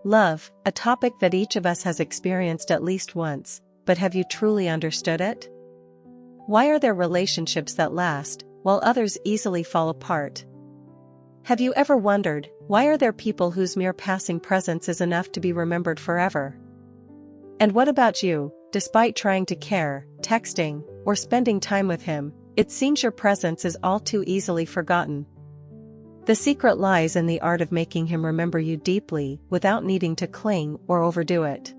Love, a topic that each of us has experienced at least once, but have you truly understood it? Why are there relationships that last, while others easily fall apart? Have you ever wondered, why are there people whose mere passing presence is enough to be remembered forever? And what about you? Despite trying to care, texting, or spending time with him, it seems your presence is all too easily forgotten. The secret lies in the art of making him remember you deeply without needing to cling or overdo it.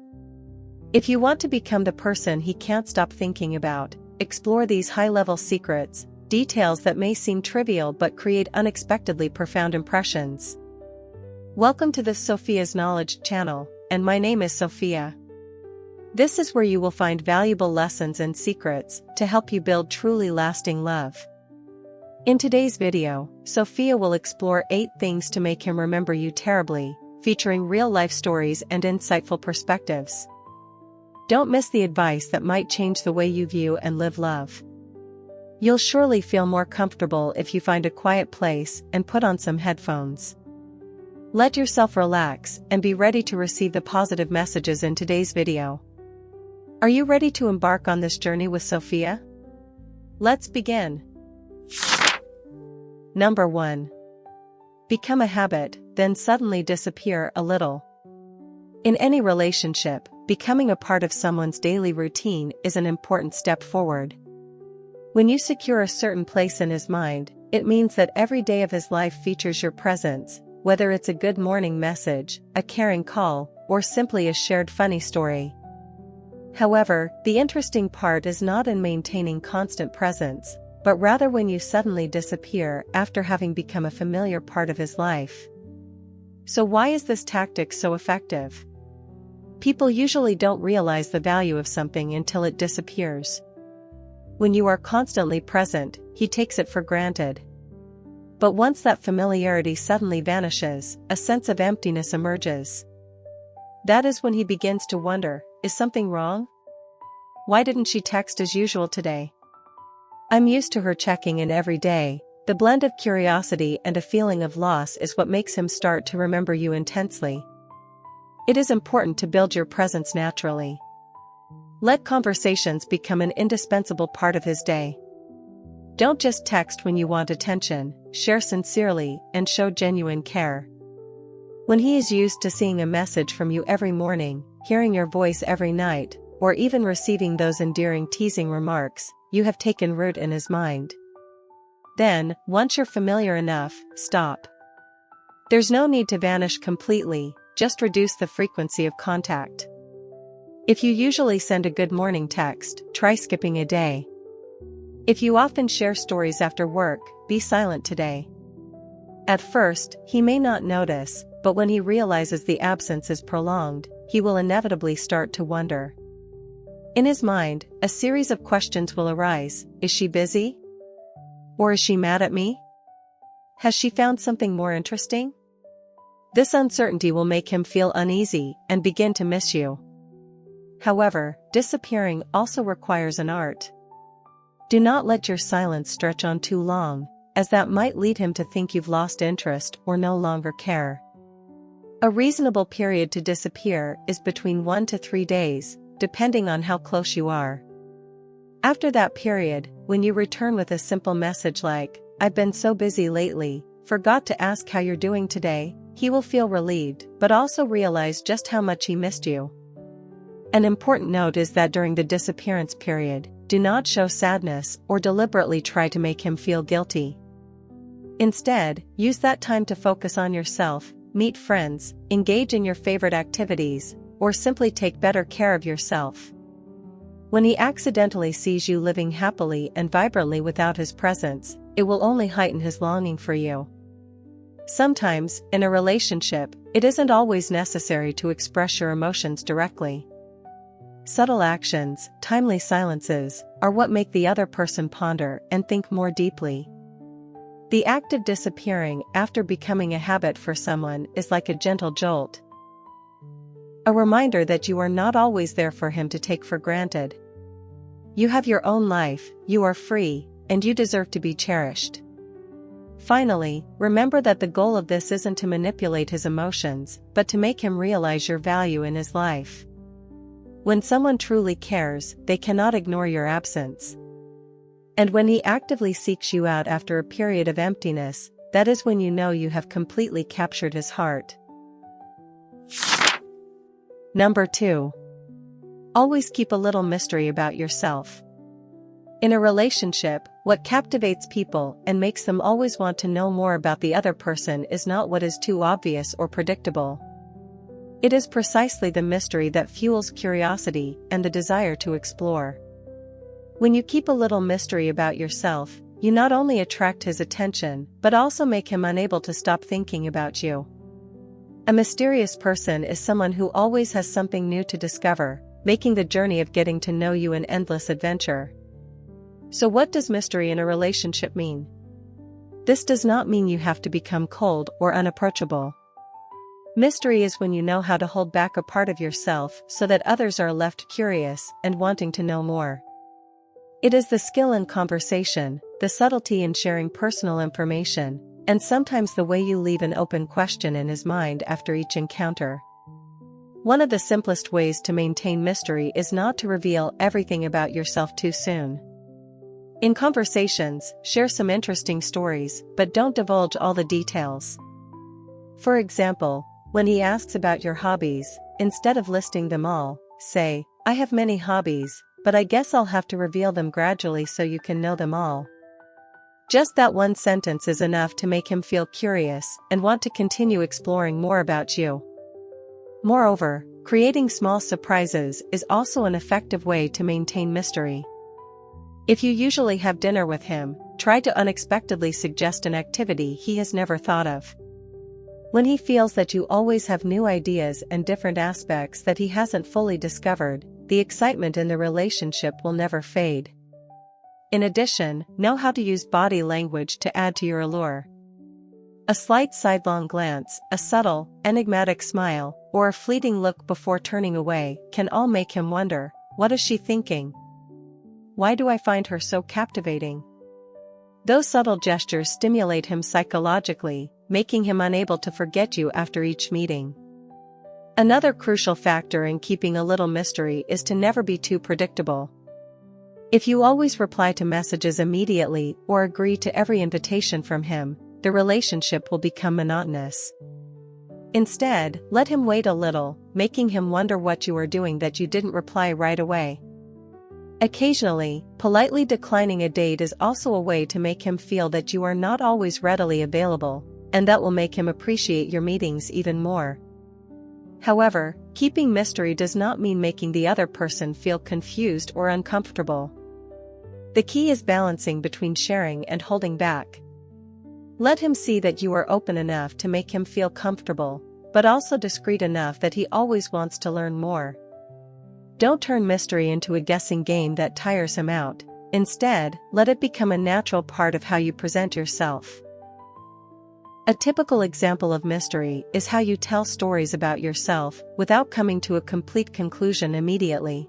If you want to become the person he can't stop thinking about, explore these high-level secrets, details that may seem trivial but create unexpectedly profound impressions. Welcome to the Sophia's Knowledge channel, and my name is Sophia. This is where you will find valuable lessons and secrets to help you build truly lasting love. In today's video, Sophia will explore 8 things to make him remember you terribly, featuring real-life stories and insightful perspectives. Don't miss the advice that might change the way you view and live love. You'll surely feel more comfortable if you find a quiet place and put on some headphones. Let yourself relax and be ready to receive the positive messages in today's video. Are you ready to embark on this journey with Sophia? Let's begin. Number 1. Become a habit, then suddenly disappear a little. In any relationship, becoming a part of someone's daily routine is an important step forward. When you secure a certain place in his mind, it means that every day of his life features your presence, whether it's a good morning message, a caring call, or simply a shared funny story. However, the interesting part is not in maintaining constant presence, but rather when you suddenly disappear after having become a familiar part of his life. So why is this tactic so effective? People usually don't realize the value of something until it disappears. When you are constantly present, he takes it for granted. But once that familiarity suddenly vanishes, a sense of emptiness emerges. That is when he begins to wonder, is something wrong? Why didn't she text as usual today? I'm used to her checking in every day. The blend of curiosity and a feeling of loss is what makes him start to remember you intensely. It is important to build your presence naturally. Let conversations become an indispensable part of his day. Don't just text when you want attention, share sincerely, and show genuine care. When he is used to seeing a message from you every morning, hearing your voice every night, or even receiving those endearing teasing remarks, you have taken root in his mind. Then, once you're familiar enough, stop. There's no need to vanish completely, just reduce the frequency of contact. If you usually send a good morning text, try skipping a day. If you often share stories after work, be silent today. At first, he may not notice, but when he realizes the absence is prolonged, he will inevitably start to wonder. In his mind, a series of questions will arise. Is she busy? Or is she mad at me? Has she found something more interesting? This uncertainty will make him feel uneasy and begin to miss you. However, disappearing also requires an art. Do not let your silence stretch on too long, as that might lead him to think you've lost interest or no longer care. A reasonable period to disappear is between 1 to 3 days, depending on how close you are. After that period, when you return with a simple message like, "I've been so busy lately, forgot to ask how you're doing today," he will feel relieved, but also realize just how much he missed you. An important note is that during the disappearance period, do not show sadness or deliberately try to make him feel guilty. Instead, use that time to focus on yourself, meet friends, engage in your favorite activities, or simply take better care of yourself. When he accidentally sees you living happily and vibrantly without his presence, it will only heighten his longing for you. Sometimes, in a relationship, it isn't always necessary to express your emotions directly. Subtle actions, timely silences, are what make the other person ponder and think more deeply. The act of disappearing after becoming a habit for someone is like a gentle jolt. A reminder that you are not always there for him to take for granted. You have your own life, you are free, and you deserve to be cherished. Finally, remember that the goal of this isn't to manipulate his emotions, but to make him realize your value in his life. When someone truly cares, they cannot ignore your absence. And when he actively seeks you out after a period of emptiness, that is when you know you have completely captured his heart. Number 2. Always keep a little mystery about yourself. In a relationship, what captivates people and makes them always want to know more about the other person is not what is too obvious or predictable. It is precisely the mystery that fuels curiosity and the desire to explore. When you keep a little mystery about yourself, you not only attract his attention, but also make him unable to stop thinking about you. A mysterious person is someone who always has something new to discover, making the journey of getting to know you an endless adventure. So what does mystery in a relationship mean? This does not mean you have to become cold or unapproachable. Mystery is when you know how to hold back a part of yourself so that others are left curious and wanting to know more. It is the skill in conversation, the subtlety in sharing personal information, and sometimes the way you leave an open question in his mind after each encounter. One of the simplest ways to maintain mystery is not to reveal everything about yourself too soon. In conversations, share some interesting stories, but don't divulge all the details. For example, when he asks about your hobbies, instead of listing them all, say, "I have many hobbies, but I guess I'll have to reveal them gradually so you can know them all." Just that one sentence is enough to make him feel curious and want to continue exploring more about you. Moreover, creating small surprises is also an effective way to maintain mystery. If you usually have dinner with him, try to unexpectedly suggest an activity he has never thought of. When he feels that you always have new ideas and different aspects that he hasn't fully discovered, the excitement in the relationship will never fade. In addition, know how to use body language to add to your allure. A slight sidelong glance, a subtle, enigmatic smile, or a fleeting look before turning away can all make him wonder, what is she thinking? Why do I find her so captivating? Those subtle gestures stimulate him psychologically, making him unable to forget you after each meeting. Another crucial factor in keeping a little mystery is to never be too predictable. If you always reply to messages immediately or agree to every invitation from him, the relationship will become monotonous. Instead, let him wait a little, making him wonder what you are doing that you didn't reply right away. Occasionally, politely declining a date is also a way to make him feel that you are not always readily available, and that will make him appreciate your meetings even more. However, keeping mystery does not mean making the other person feel confused or uncomfortable. The key is balancing between sharing and holding back. Let him see that you are open enough to make him feel comfortable, but also discreet enough that he always wants to learn more. Don't turn mystery into a guessing game that tires him out. Instead, let it become a natural part of how you present yourself. A typical example of mystery is how you tell stories about yourself without coming to a complete conclusion immediately.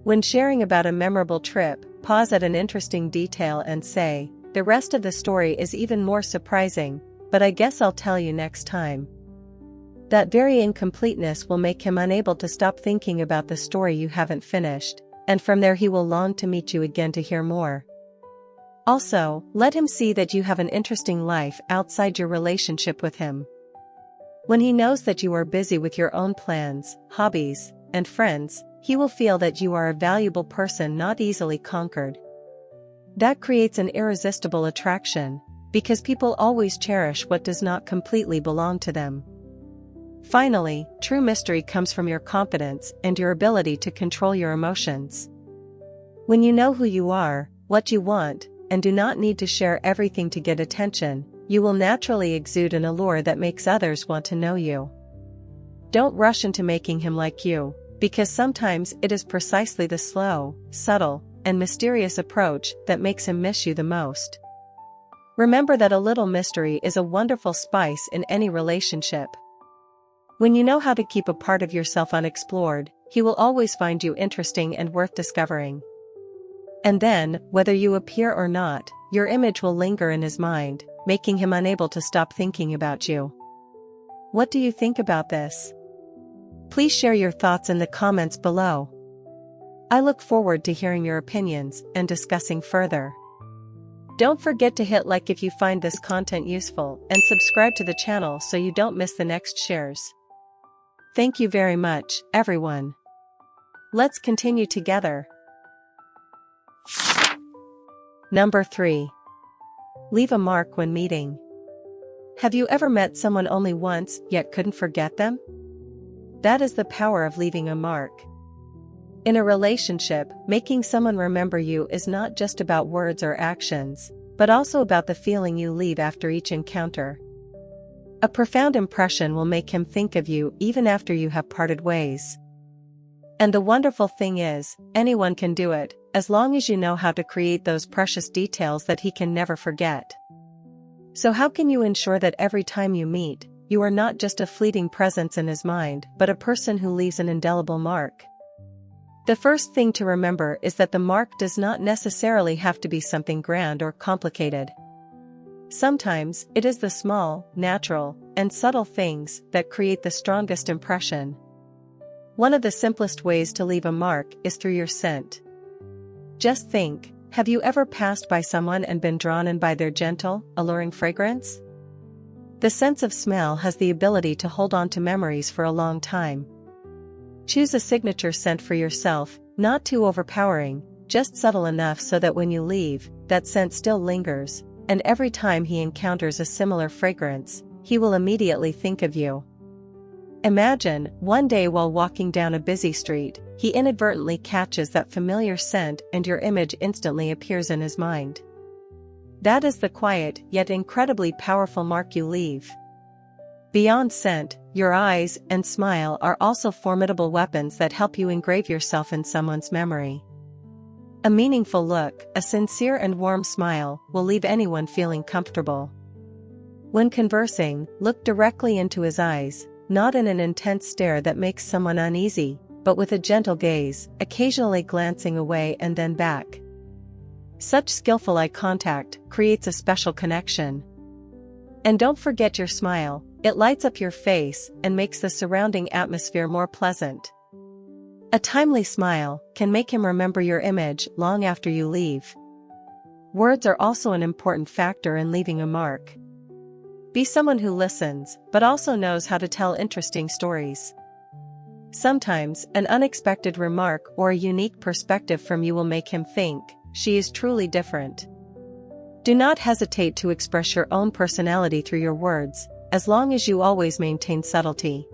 When sharing about a memorable trip, pause at an interesting detail and say, "The rest of the story is even more surprising, but I guess I'll tell you next time." That very incompleteness will make him unable to stop thinking about the story you haven't finished, and from there he will long to meet you again to hear more. Also, let him see that you have an interesting life outside your relationship with him. When he knows that you are busy with your own plans, hobbies, and friends, he will feel that you are a valuable person not easily conquered. That creates an irresistible attraction, because people always cherish what does not completely belong to them. Finally, true mystery comes from your confidence and your ability to control your emotions. When you know who you are, what you want, and do not need to share everything to get attention, you will naturally exude an allure that makes others want to know you. Don't rush into making him like you, because sometimes it is precisely the slow, subtle, and mysterious approach that makes him miss you the most. Remember that a little mystery is a wonderful spice in any relationship. When you know how to keep a part of yourself unexplored, he will always find you interesting and worth discovering. And then, whether you appear or not, your image will linger in his mind, making him unable to stop thinking about you. What do you think about this? Please share your thoughts in the comments below. I look forward to hearing your opinions and discussing further. Don't forget to hit like if you find this content useful and subscribe to the channel so you don't miss the next shares. Thank you very much, everyone. Let's continue together. Number 3. Leave a mark when meeting. Have you ever met someone only once yet couldn't forget them? That is the power of leaving a mark. In a relationship, making someone remember you is not just about words or actions, but also about the feeling you leave after each encounter. A profound impression will make him think of you even after you have parted ways. And the wonderful thing is, anyone can do it, as long as you know how to create those precious details that he can never forget. So how can you ensure that every time you meet, you are not just a fleeting presence in his mind, but a person who leaves an indelible mark? The first thing to remember is that the mark does not necessarily have to be something grand or complicated. Sometimes, it is the small, natural, and subtle things that create the strongest impression. One of the simplest ways to leave a mark is through your scent. Just think, have you ever passed by someone and been drawn in by their gentle, alluring fragrance? The sense of smell has the ability to hold on to memories for a long time. Choose a signature scent for yourself, not too overpowering, just subtle enough so that when you leave, that scent still lingers, and every time he encounters a similar fragrance, he will immediately think of you. Imagine, one day while walking down a busy street, he inadvertently catches that familiar scent and your image instantly appears in his mind. That is the quiet yet incredibly powerful mark you leave. Beyond scent, your eyes and smile are also formidable weapons that help you engrave yourself in someone's memory. A meaningful look, a sincere and warm smile, will leave anyone feeling comfortable. When conversing, look directly into his eyes, not in an intense stare that makes someone uneasy, but with a gentle gaze, occasionally glancing away and then back. Such skillful eye contact creates a special connection. And don't forget your smile. It lights up your face and makes the surrounding atmosphere more pleasant. A timely smile can make him remember your image long after you leave. Words are also an important factor in leaving a mark. Be someone who listens, but also knows how to tell interesting stories. Sometimes, an unexpected remark or a unique perspective from you will make him think, she is truly different. Do not hesitate to express your own personality through your words, as long as you always maintain subtlety.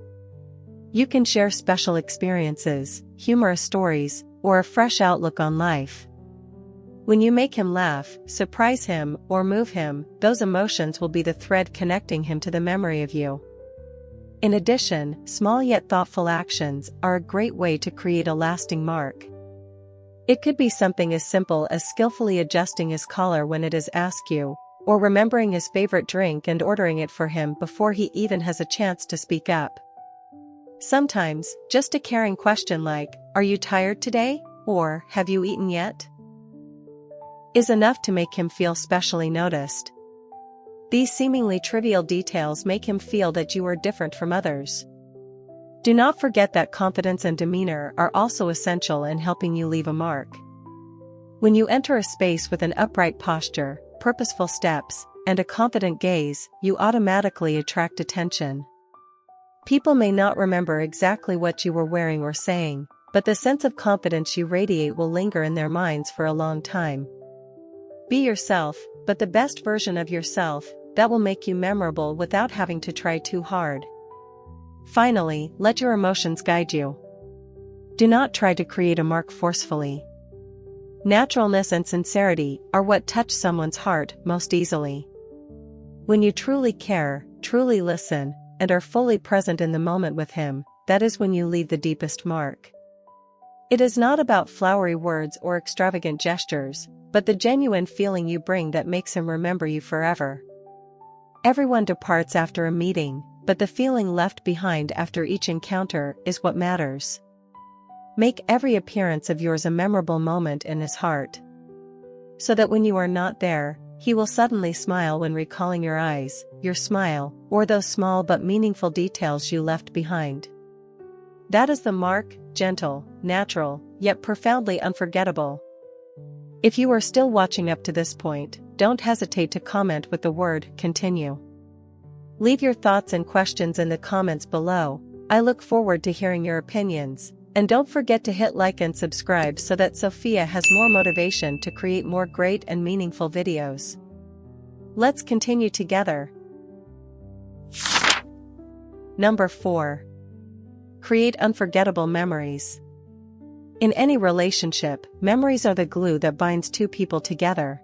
You can share special experiences, humorous stories, or a fresh outlook on life. When you make him laugh, surprise him, or move him, those emotions will be the thread connecting him to the memory of you. In addition, small yet thoughtful actions are a great way to create a lasting mark. It could be something as simple as skillfully adjusting his collar when it is askew, or remembering his favorite drink and ordering it for him before he even has a chance to speak up. Sometimes, just a caring question like, "Are you tired today?" or "Have you eaten yet?" is enough to make him feel specially noticed. These seemingly trivial details make him feel that you are different from others. Do not forget that confidence and demeanor are also essential in helping you leave a mark. When you enter a space with an upright posture, purposeful steps, and a confident gaze, you automatically attract attention. People may not remember exactly what you were wearing or saying, but the sense of confidence you radiate will linger in their minds for a long time. Be yourself, but the best version of yourself, that will make you memorable without having to try too hard. Finally, let your emotions guide you. Do not try to create a mark forcefully. Naturalness and sincerity are what touch someone's heart most easily. When you truly care, truly listen, and are fully present in the moment with him, that is when you leave the deepest mark. It is not about flowery words or extravagant gestures, but the genuine feeling you bring that makes him remember you forever. Everyone departs after a meeting, but the feeling left behind after each encounter is what matters. Make every appearance of yours a memorable moment in his heart. So that when you are not there, he will suddenly smile when recalling your eyes, your smile, or those small but meaningful details you left behind. That is the mark, gentle, natural, yet profoundly unforgettable. If you are still watching up to this point, don't hesitate to comment with the word "continue." Leave your thoughts and questions in the comments below. I look forward to hearing your opinions, and don't forget to hit like and subscribe so that Sophia has more motivation to create more great and meaningful videos. Let's continue together. Number 4. Create unforgettable memories. In any relationship, memories are the glue that binds two people together.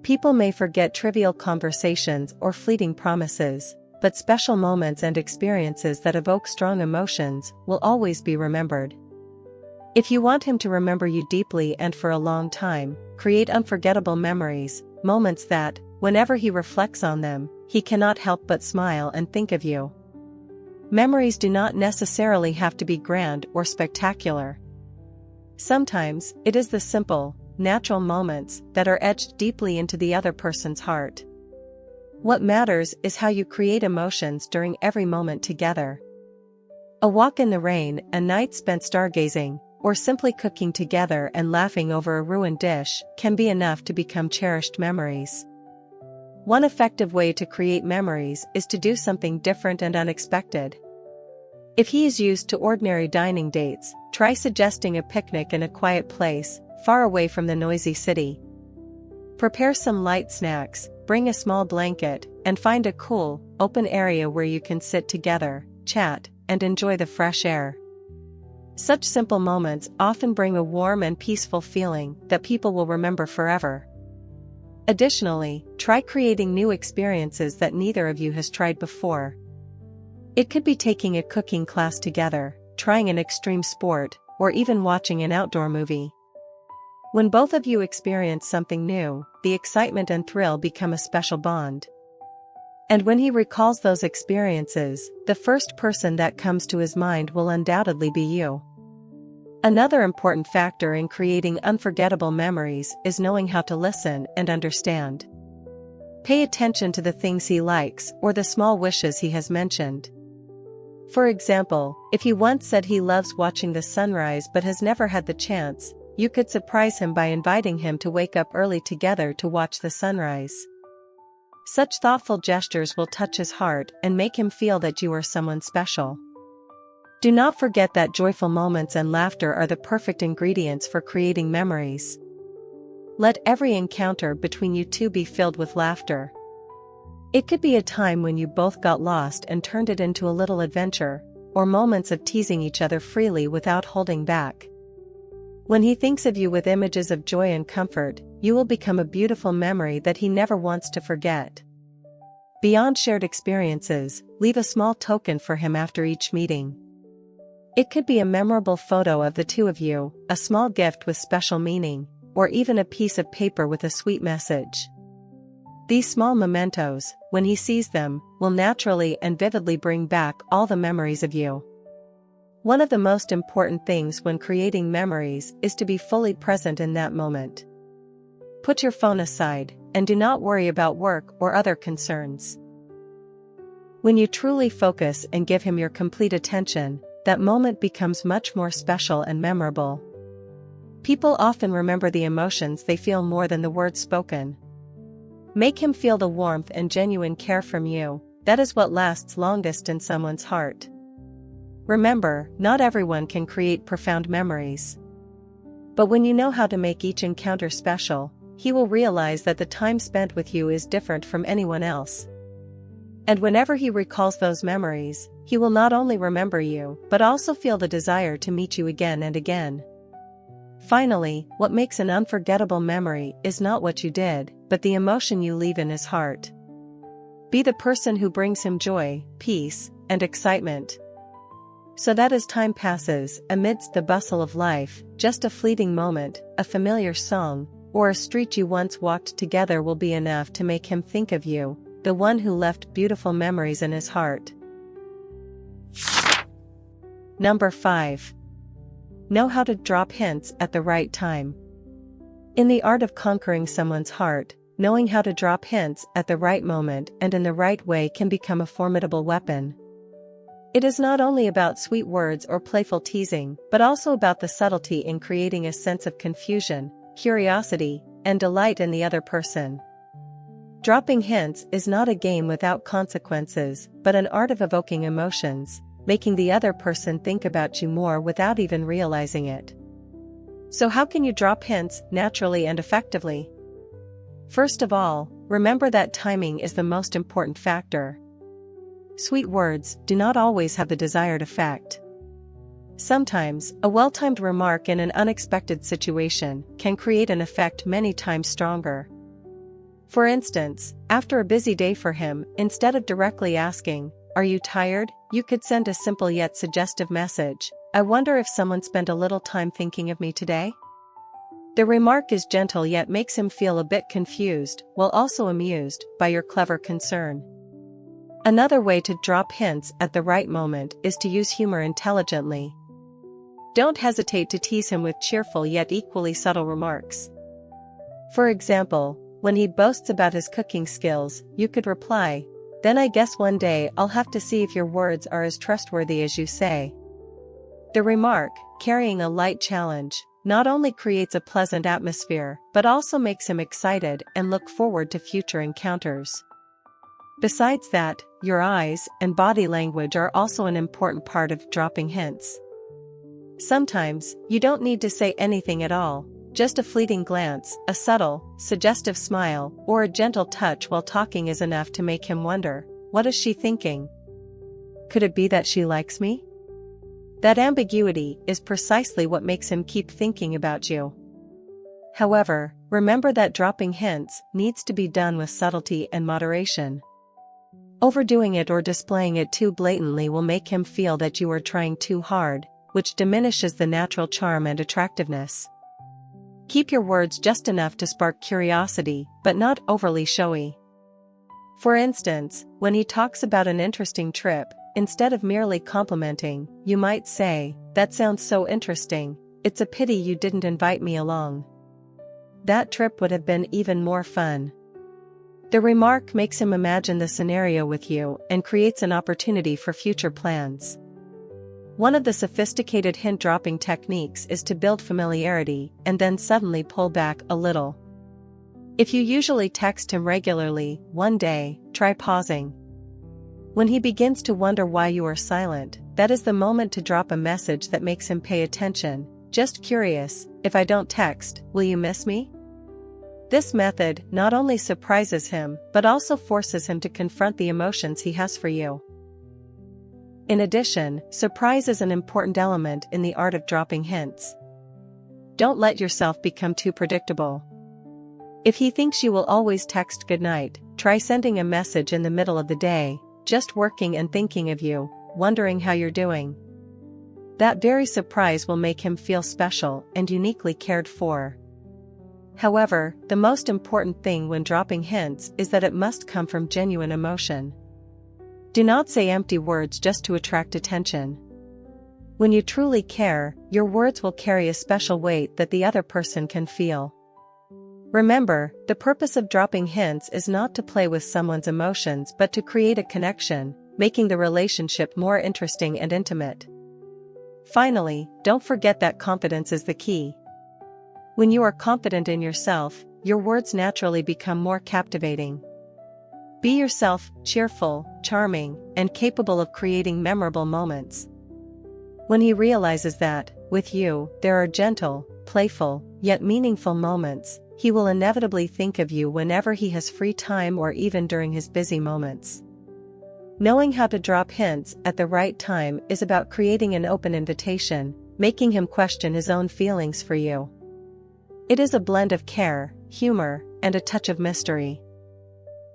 People may forget trivial conversations or fleeting promises, but special moments and experiences that evoke strong emotions will always be remembered. If you want him to remember you deeply and for a long time, create unforgettable memories, moments that, whenever he reflects on them, he cannot help but smile and think of you. Memories do not necessarily have to be grand or spectacular. Sometimes, it is the simple, natural moments that are etched deeply into the other person's heart. What matters is how you create emotions during every moment together. A walk in the rain, a night spent stargazing, or simply cooking together and laughing over a ruined dish can be enough to become cherished memories. One effective way to create memories is to do something different and unexpected. If he is used to ordinary dining dates, try suggesting a picnic in a quiet place, far away from the noisy city. Prepare some light snacks, bring a small blanket, and find a cool, open area where you can sit together, chat, and enjoy the fresh air. Such simple moments often bring a warm and peaceful feeling that people will remember forever. Additionally, try creating new experiences that neither of you has tried before. It could be taking a cooking class together, trying an extreme sport, or even watching an outdoor movie. When both of you experience something new, the excitement and thrill become a special bond. And when he recalls those experiences, the first person that comes to his mind will undoubtedly be you. Another important factor in creating unforgettable memories is knowing how to listen and understand. Pay attention to the things he likes or the small wishes he has mentioned. For example, if he once said he loves watching the sunrise but has never had the chance, you could surprise him by inviting him to wake up early together to watch the sunrise. Such thoughtful gestures will touch his heart and make him feel that you are someone special. Do not forget that joyful moments and laughter are the perfect ingredients for creating memories. Let every encounter between you two be filled with laughter. It could be a time when you both got lost and turned it into a little adventure, or moments of teasing each other freely without holding back. When he thinks of you with images of joy and comfort, you will become a beautiful memory that he never wants to forget. Beyond shared experiences, leave a small token for him after each meeting. It could be a memorable photo of the two of you, a small gift with special meaning, or even a piece of paper with a sweet message. These small mementos, when he sees them, will naturally and vividly bring back all the memories of you. One of the most important things when creating memories is to be fully present in that moment. Put your phone aside, and do not worry about work or other concerns. When you truly focus and give him your complete attention, that moment becomes much more special and memorable. People often remember the emotions they feel more than the words spoken. Make him feel the warmth and genuine care from you. That is what lasts longest in someone's heart. Remember, not everyone can create profound memories. But when you know how to make each encounter special, he will realize that the time spent with you is different from anyone else. And whenever he recalls those memories, he will not only remember you, but also feel the desire to meet you again and again. Finally, what makes an unforgettable memory is not what you did, but the emotion you leave in his heart. Be the person who brings him joy, peace, and excitement. So that as time passes, amidst the bustle of life, just a fleeting moment, a familiar song, or a street you once walked together will be enough to make him think of you, the one who left beautiful memories in his heart. Number 5. Know how to drop hints at the right time. In the art of conquering someone's heart, knowing how to drop hints at the right moment and in the right way can become a formidable weapon. It is not only about sweet words or playful teasing, but also about the subtlety in creating a sense of confusion, curiosity, and delight in the other person. Dropping hints is not a game without consequences, but an art of evoking emotions, making the other person think about you more without even realizing it. So how can you drop hints naturally and effectively? First of all, remember that timing is the most important factor. Sweet words do not always have the desired effect. Sometimes, a well-timed remark in an unexpected situation can create an effect many times stronger. For instance, after a busy day for him, instead of directly asking, "Are you tired?" you could send a simple yet suggestive message, "I wonder if someone spent a little time thinking of me today?" The remark is gentle yet makes him feel a bit confused, while also amused by your clever concern. Another way to drop hints at the right moment is to use humor intelligently. Don't hesitate to tease him with cheerful yet equally subtle remarks. For example, when he boasts about his cooking skills, you could reply, "Then I guess one day I'll have to see if your words are as trustworthy as you say." The remark, carrying a light challenge, not only creates a pleasant atmosphere, but also makes him excited and look forward to future encounters. Besides that, your eyes and body language are also an important part of dropping hints. Sometimes, you don't need to say anything at all. Just a fleeting glance, a subtle, suggestive smile, or a gentle touch while talking is enough to make him wonder, what is she thinking? Could it be that she likes me? That ambiguity is precisely what makes him keep thinking about you. However, remember that dropping hints needs to be done with subtlety and moderation. Overdoing it or displaying it too blatantly will make him feel that you are trying too hard, which diminishes the natural charm and attractiveness. Keep your words just enough to spark curiosity, but not overly showy. For instance, when he talks about an interesting trip, instead of merely complimenting, you might say, "That sounds so interesting, it's a pity you didn't invite me along. That trip would have been even more fun." The remark makes him imagine the scenario with you and creates an opportunity for future plans. One of the sophisticated hint-dropping techniques is to build familiarity and then suddenly pull back a little. If you usually text him regularly, one day, try pausing. When he begins to wonder why you are silent, that is the moment to drop a message that makes him pay attention. "Just curious, if I don't text, will you miss me?" This method not only surprises him, but also forces him to confront the emotions he has for you. In addition, surprise is an important element in the art of dropping hints. Don't let yourself become too predictable. If he thinks you will always text goodnight, try sending a message in the middle of the day, "Just working and thinking of you, wondering how you're doing." That very surprise will make him feel special and uniquely cared for. However, the most important thing when dropping hints is that it must come from genuine emotion. Do not say empty words just to attract attention. When you truly care, your words will carry a special weight that the other person can feel. Remember, the purpose of dropping hints is not to play with someone's emotions but to create a connection, making the relationship more interesting and intimate. Finally, don't forget that confidence is the key. When you are confident in yourself, your words naturally become more captivating. Be yourself, cheerful, charming, and capable of creating memorable moments. When he realizes that, with you, there are gentle, playful, yet meaningful moments, he will inevitably think of you whenever he has free time or even during his busy moments. Knowing how to drop hints at the right time is about creating an open invitation, making him question his own feelings for you. It is a blend of care, humor, and a touch of mystery.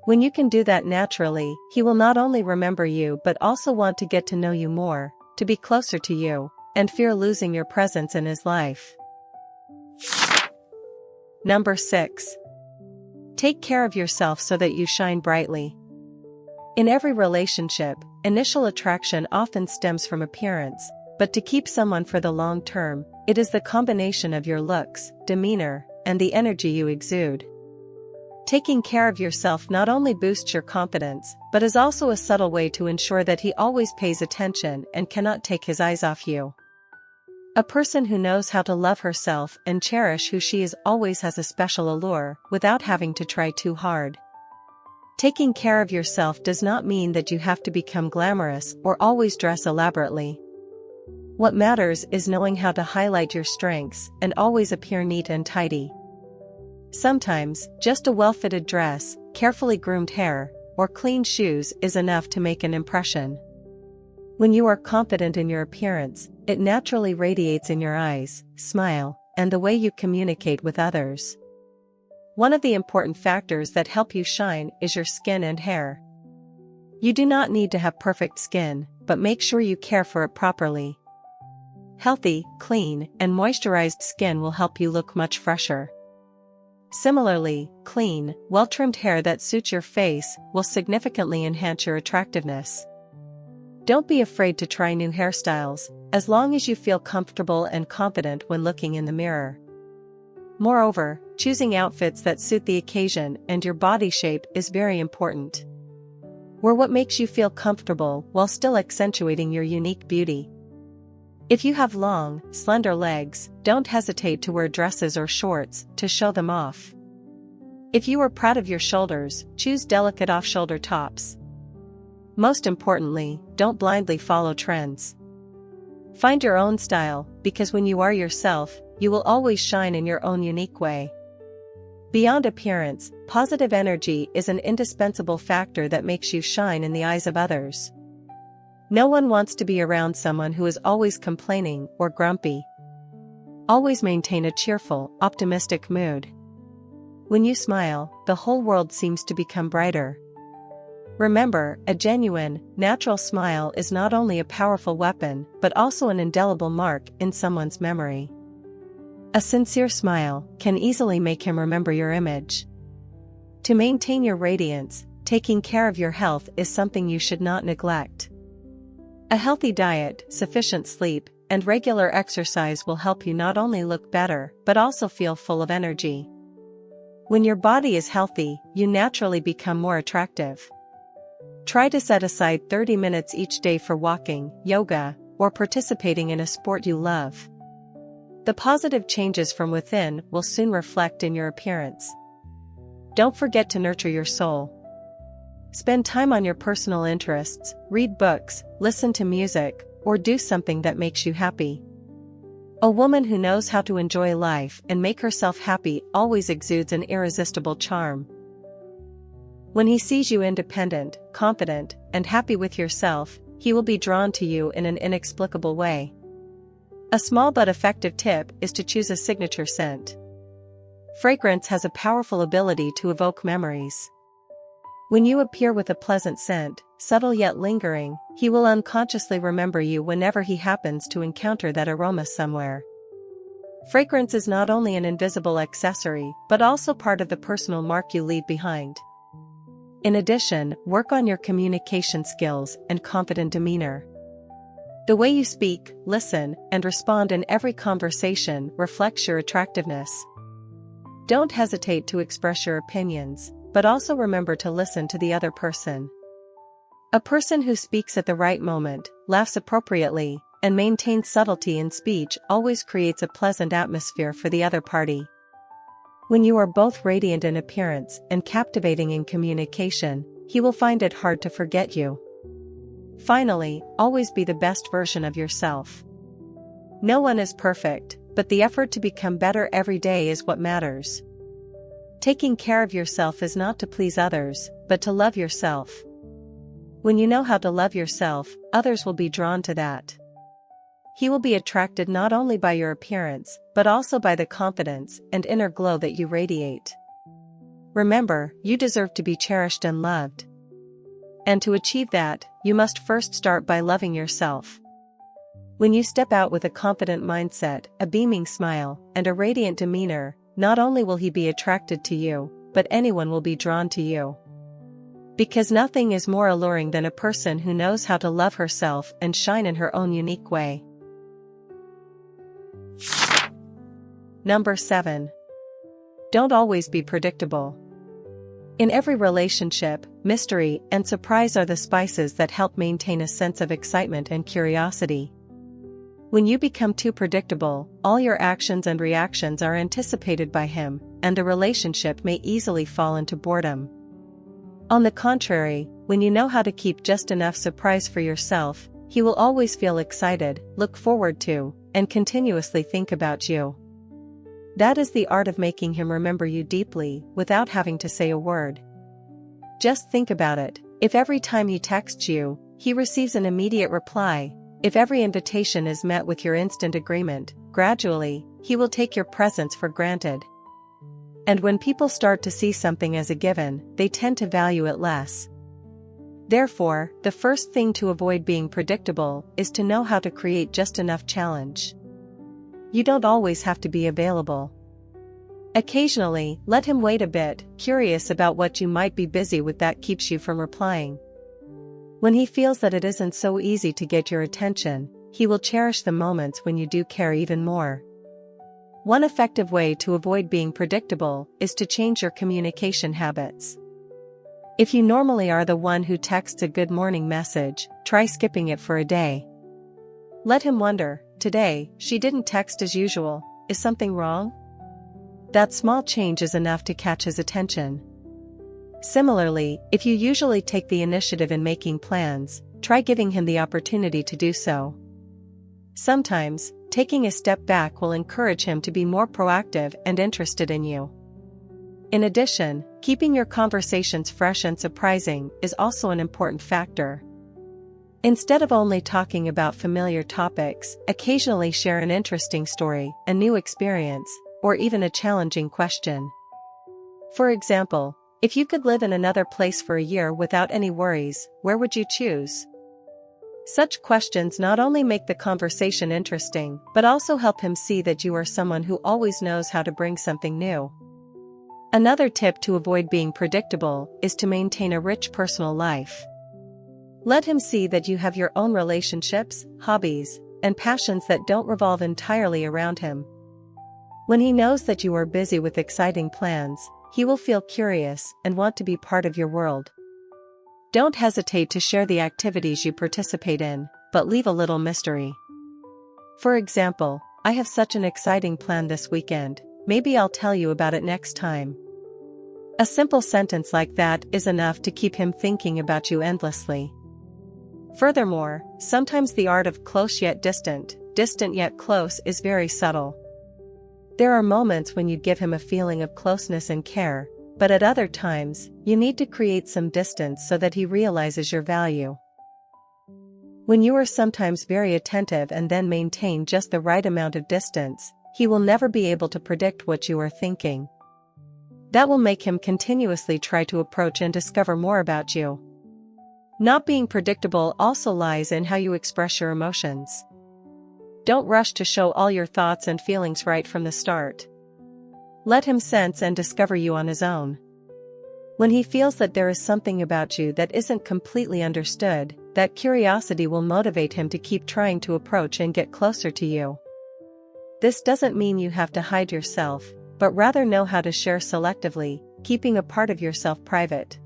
When you can do that naturally, he will not only remember you but also want to get to know you more, to be closer to you, and fear losing your presence in his life. Number 6. Take care of yourself so that you shine brightly. In every relationship, initial attraction often stems from appearance, but to keep someone for the long term, it is the combination of your looks, demeanor, and the energy you exude. Taking care of yourself not only boosts your confidence, but is also a subtle way to ensure that he always pays attention and cannot take his eyes off you. A person who knows how to love herself and cherish who she is always has a special allure, without having to try too hard. Taking care of yourself does not mean that you have to become glamorous or always dress elaborately. What matters is knowing how to highlight your strengths and always appear neat and tidy. Sometimes, just a well-fitted dress, carefully groomed hair, or clean shoes is enough to make an impression. When you are confident in your appearance, it naturally radiates in your eyes, smile, and the way you communicate with others. One of the important factors that help you shine is your skin and hair. You do not need to have perfect skin, but make sure you care for it properly. Healthy, clean, and moisturized skin will help you look much fresher. Similarly, clean, well-trimmed hair that suits your face will significantly enhance your attractiveness. Don't be afraid to try new hairstyles, as long as you feel comfortable and confident when looking in the mirror. Moreover, choosing outfits that suit the occasion and your body shape is very important. Wear what makes you feel comfortable while still accentuating your unique beauty. If you have long, slender legs, don't hesitate to wear dresses or shorts to show them off. If you are proud of your shoulders, choose delicate off-shoulder tops. Most importantly, don't blindly follow trends. Find your own style, because when you are yourself, you will always shine in your own unique way. Beyond appearance, positive energy is an indispensable factor that makes you shine in the eyes of others. No one wants to be around someone who is always complaining or grumpy. Always maintain a cheerful, optimistic mood. When you smile, the whole world seems to become brighter. Remember, a genuine, natural smile is not only a powerful weapon, but also an indelible mark in someone's memory. A sincere smile can easily make him remember your image. To maintain your radiance, taking care of your health is something you should not neglect. A healthy diet, sufficient sleep, and regular exercise will help you not only look better, but also feel full of energy. When your body is healthy, you naturally become more attractive. Try to set aside 30 minutes each day for walking, yoga, or participating in a sport you love. The positive changes from within will soon reflect in your appearance. Don't forget to nurture your soul. Spend time on your personal interests, read books, listen to music, or do something that makes you happy. A woman who knows how to enjoy life and make herself happy always exudes an irresistible charm. When he sees you independent, confident, and happy with yourself, he will be drawn to you in an inexplicable way. A small but effective tip is to choose a signature scent. Fragrance has a powerful ability to evoke memories. When you appear with a pleasant scent, subtle yet lingering, he will unconsciously remember you whenever he happens to encounter that aroma somewhere. Fragrance is not only an invisible accessory, but also part of the personal mark you leave behind. In addition, work on your communication skills and confident demeanor. The way you speak, listen, and respond in every conversation reflects your attractiveness. Don't hesitate to express your opinions, but also remember to listen to the other person. A person who speaks at the right moment, laughs appropriately, and maintains subtlety in speech always creates a pleasant atmosphere for the other party. When you are both radiant in appearance and captivating in communication, he will find it hard to forget you. Finally, always be the best version of yourself. No one is perfect, but the effort to become better every day is what matters. Taking care of yourself is not to please others, but to love yourself. When you know how to love yourself, others will be drawn to that. He will be attracted not only by your appearance, but also by the confidence and inner glow that you radiate. Remember, you deserve to be cherished and loved. And to achieve that, you must first start by loving yourself. When you step out with a confident mindset, a beaming smile, and a radiant demeanor, not only will he be attracted to you, but anyone will be drawn to you. Because nothing is more alluring than a person who knows how to love herself and shine in her own unique way. Number 7. Don't always be predictable. In every relationship, mystery and surprise are the spices that help maintain a sense of excitement and curiosity. When you become too predictable, all your actions and reactions are anticipated by him, and the relationship may easily fall into boredom. On the contrary, when you know how to keep just enough surprise for yourself, he will always feel excited, look forward to, and continuously think about you. That is the art of making him remember you deeply, without having to say a word. Just think about it. If every time he texts you, he receives an immediate reply, if every invitation is met with your instant agreement, gradually, he will take your presence for granted. And when people start to see something as a given, they tend to value it less. Therefore, the first thing to avoid being predictable is to know how to create just enough challenge. You don't always have to be available. Occasionally, let him wait a bit, curious about what you might be busy with that keeps you from replying. When he feels that it isn't so easy to get your attention, he will cherish the moments when you do care even more. One effective way to avoid being predictable is to change your communication habits. If you normally are the one who texts a good morning message, try skipping it for a day. Let him wonder, today, she didn't text as usual, is something wrong? That small change is enough to catch his attention. Similarly, if you usually take the initiative in making plans, try giving him the opportunity to do so. Sometimes, taking a step back will encourage him to be more proactive and interested in you. In addition, keeping your conversations fresh and surprising is also an important factor. Instead of only talking about familiar topics, occasionally share an interesting story, a new experience, or even a challenging question. For example, if you could live in another place for a year without any worries, where would you choose? Such questions not only make the conversation interesting, but also help him see that you are someone who always knows how to bring something new. Another tip to avoid being predictable is to maintain a rich personal life. Let him see that you have your own relationships, hobbies, and passions that don't revolve entirely around him. When he knows that you are busy with exciting plans, he will feel curious and want to be part of your world. Don't hesitate to share the activities you participate in, but leave a little mystery. For example, I have such an exciting plan this weekend, maybe I'll tell you about it next time. A simple sentence like that is enough to keep him thinking about you endlessly. Furthermore, sometimes the art of close yet distant, distant yet close is very subtle. There are moments when you give him a feeling of closeness and care, but at other times, you need to create some distance so that he realizes your value. When you are sometimes very attentive and then maintain just the right amount of distance, he will never be able to predict what you are thinking. That will make him continuously try to approach and discover more about you. Not being predictable also lies in how you express your emotions. Don't rush to show all your thoughts and feelings right from the start. Let him sense and discover you on his own. When he feels that there is something about you that isn't completely understood, that curiosity will motivate him to keep trying to approach and get closer to you. This doesn't mean you have to hide yourself, but rather know how to share selectively, keeping a part of yourself private.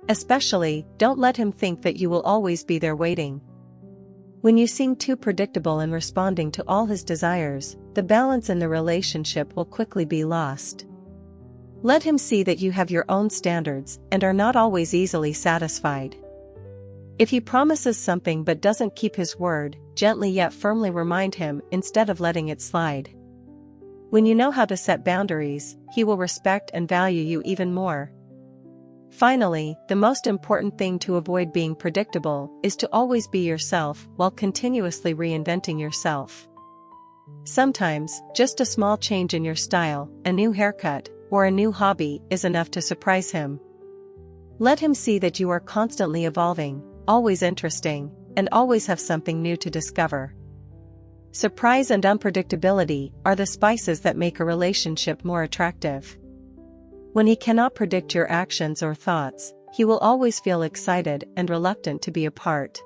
Especially, don't let him think that you will always be there waiting. When you seem too predictable in responding to all his desires, the balance in the relationship will quickly be lost. Let him see that you have your own standards and are not always easily satisfied. If he promises something but doesn't keep his word, gently yet firmly remind him instead of letting it slide. When you know how to set boundaries, he will respect and value you even more. Finally, the most important thing to avoid being predictable is to always be yourself while continuously reinventing yourself. Sometimes, just a small change in your style, a new haircut, or a new hobby is enough to surprise him. Let him see that you are constantly evolving, always interesting, and always have something new to discover. Surprise and unpredictability are the spices that make a relationship more attractive. When he cannot predict your actions or thoughts, he will always feel excited and reluctant to be apart.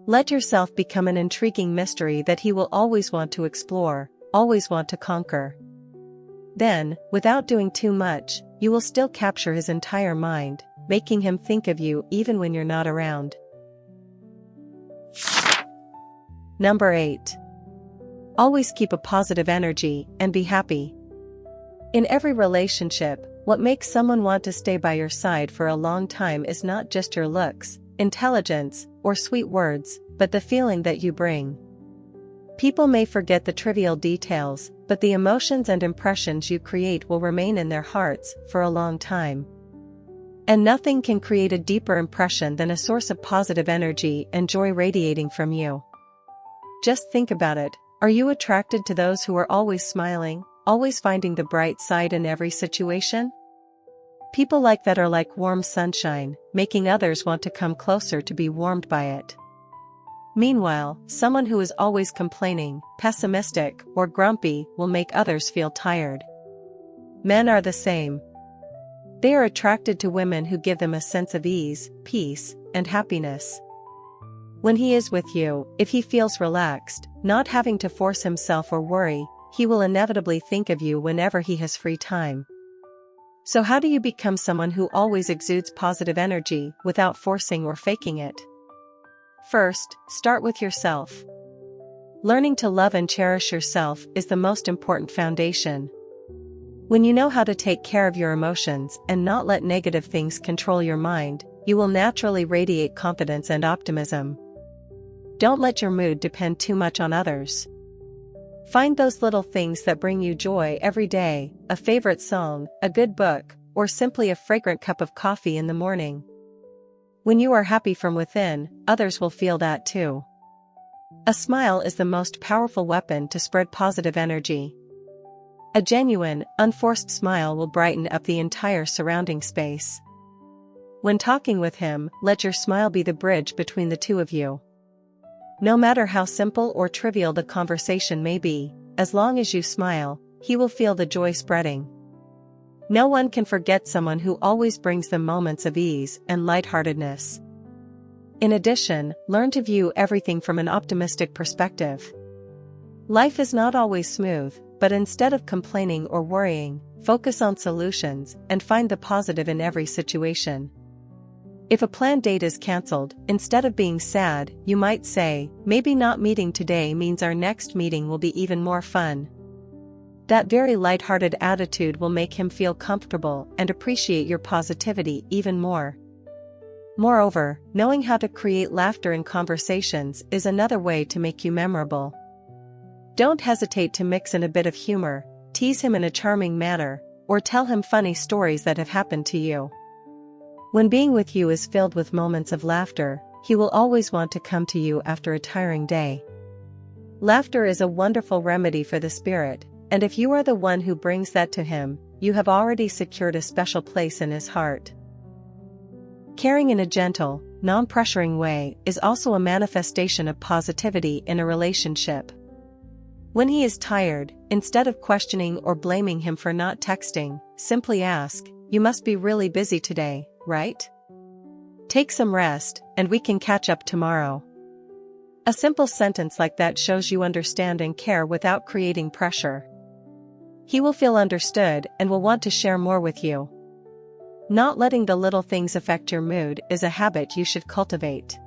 Let yourself become an intriguing mystery that he will always want to explore, always want to conquer. Then, without doing too much, you will still capture his entire mind, making him think of you even when you're not around. Number 8. Always keep a positive energy and be happy. In every relationship, what makes someone want to stay by your side for a long time is not just your looks, intelligence, or sweet words, but the feeling that you bring. People may forget the trivial details, but the emotions and impressions you create will remain in their hearts for a long time. And nothing can create a deeper impression than a source of positive energy and joy radiating from you. Just think about it. Are you attracted to those who are always smiling, always finding the bright side in every situation? People like that are like warm sunshine, making others want to come closer to be warmed by it. Meanwhile, someone who is always complaining, pessimistic, or grumpy will make others feel tired. Men are the same. They are attracted to women who give them a sense of ease, peace, and happiness. When he is with you, if he feels relaxed, not having to force himself or worry, he will inevitably think of you whenever he has free time. So how do you become someone who always exudes positive energy without forcing or faking it? First, start with yourself. Learning to love and cherish yourself is the most important foundation. When you know how to take care of your emotions and not let negative things control your mind, you will naturally radiate confidence and optimism. Don't let your mood depend too much on others. Find those little things that bring you joy every day, a favorite song, a good book, or simply a fragrant cup of coffee in the morning. When you are happy from within, others will feel that too. A smile is the most powerful weapon to spread positive energy. A genuine, unforced smile will brighten up the entire surrounding space. When talking with him, let your smile be the bridge between the two of you. No matter how simple or trivial the conversation may be, as long as you smile, he will feel the joy spreading. No one can forget someone who always brings them moments of ease and lightheartedness. In addition, learn to view everything from an optimistic perspective. Life is not always smooth, but instead of complaining or worrying, focus on solutions and find the positive in every situation. If a planned date is cancelled, instead of being sad, you might say, maybe not meeting today means our next meeting will be even more fun. That very lighthearted attitude will make him feel comfortable and appreciate your positivity even more. Moreover, knowing how to create laughter in conversations is another way to make you memorable. Don't hesitate to mix in a bit of humor, tease him in a charming manner, or tell him funny stories that have happened to you. When being with you is filled with moments of laughter, he will always want to come to you after a tiring day. Laughter is a wonderful remedy for the spirit, and if you are the one who brings that to him, you have already secured a special place in his heart. Caring in a gentle, non-pressuring way is also a manifestation of positivity in a relationship. When he is tired, instead of questioning or blaming him for not texting, simply ask, "You must be really busy today, right? Take some rest, and we can catch up tomorrow." A simple sentence like that shows you understand and care without creating pressure. He will feel understood and will want to share more with you. Not letting the little things affect your mood is a habit you should cultivate.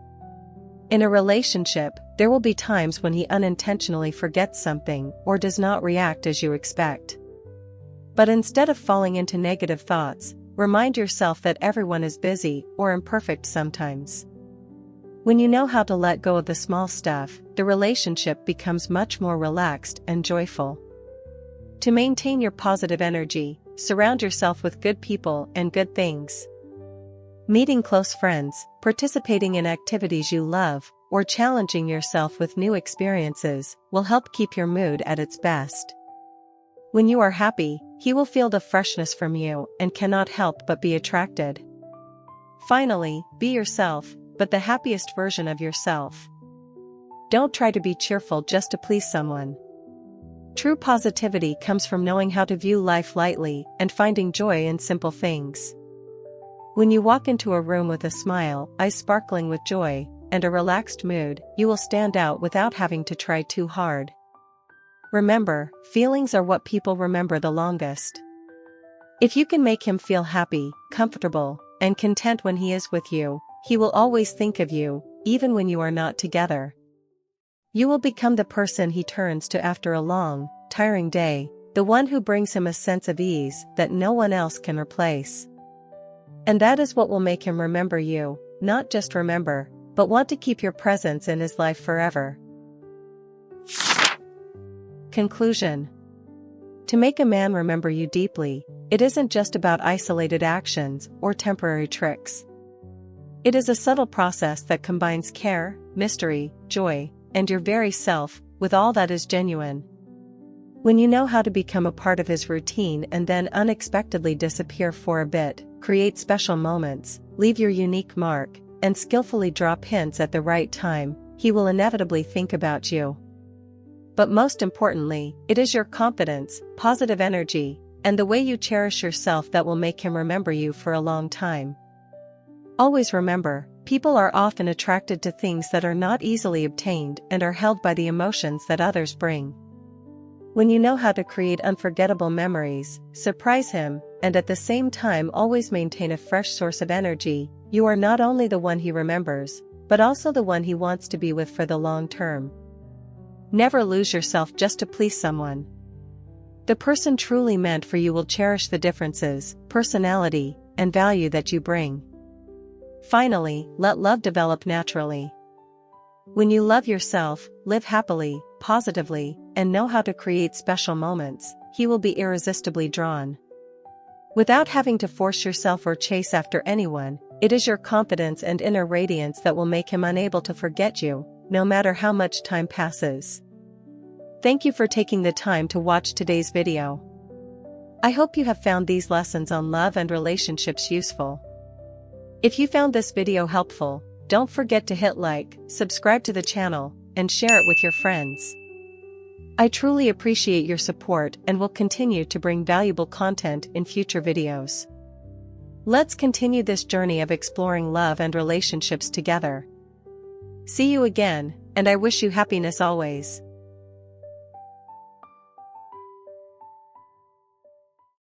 In a relationship, there will be times when he unintentionally forgets something or does not react as you expect. But instead of falling into negative thoughts, remind yourself that everyone is busy or imperfect sometimes. When you know how to let go of the small stuff, the relationship becomes much more relaxed and joyful. To maintain your positive energy, surround yourself with good people and good things. Meeting close friends, participating in activities you love, or challenging yourself with new experiences will help keep your mood at its best. When you are happy, he will feel the freshness from you and cannot help but be attracted. Finally, be yourself, but the happiest version of yourself. Don't try to be cheerful just to please someone. True positivity comes from knowing how to view life lightly and finding joy in simple things. When you walk into a room with a smile, eyes sparkling with joy, and a relaxed mood, you will stand out without having to try too hard. Remember, feelings are what people remember the longest. If you can make him feel happy, comfortable, and content when he is with you, he will always think of you, even when you are not together. You will become the person he turns to after a long, tiring day, the one who brings him a sense of ease that no one else can replace. And that is what will make him remember you, not just remember, but want to keep your presence in his life forever. Conclusion. To make a man remember you deeply, it isn't just about isolated actions or temporary tricks. It is a subtle process that combines care, mystery, joy, and your very self, with all that is genuine. When you know how to become a part of his routine and then unexpectedly disappear for a bit, create special moments, leave your unique mark, and skillfully drop hints at the right time, he will inevitably think about you. But most importantly, it is your confidence, positive energy, and the way you cherish yourself that will make him remember you for a long time. Always remember, people are often attracted to things that are not easily obtained and are held by the emotions that others bring. When you know how to create unforgettable memories, surprise him, and at the same time always maintain a fresh source of energy, you are not only the one he remembers, but also the one he wants to be with for the long term. Never lose yourself just to please someone. The person truly meant for you will cherish the differences, personality, and value that you bring. Finally, let love develop naturally. When you love yourself, live happily, positively, and know how to create special moments, he will be irresistibly drawn. Without having to force yourself or chase after anyone, it is your confidence and inner radiance that will make him unable to forget you, no matter how much time passes. Thank you for taking the time to watch today's video. I hope you have found these lessons on love and relationships useful. If you found this video helpful, don't forget to hit like, subscribe to the channel, and share it with your friends. I truly appreciate your support and will continue to bring valuable content in future videos. Let's continue this journey of exploring love and relationships together. See you again, and I wish you happiness always.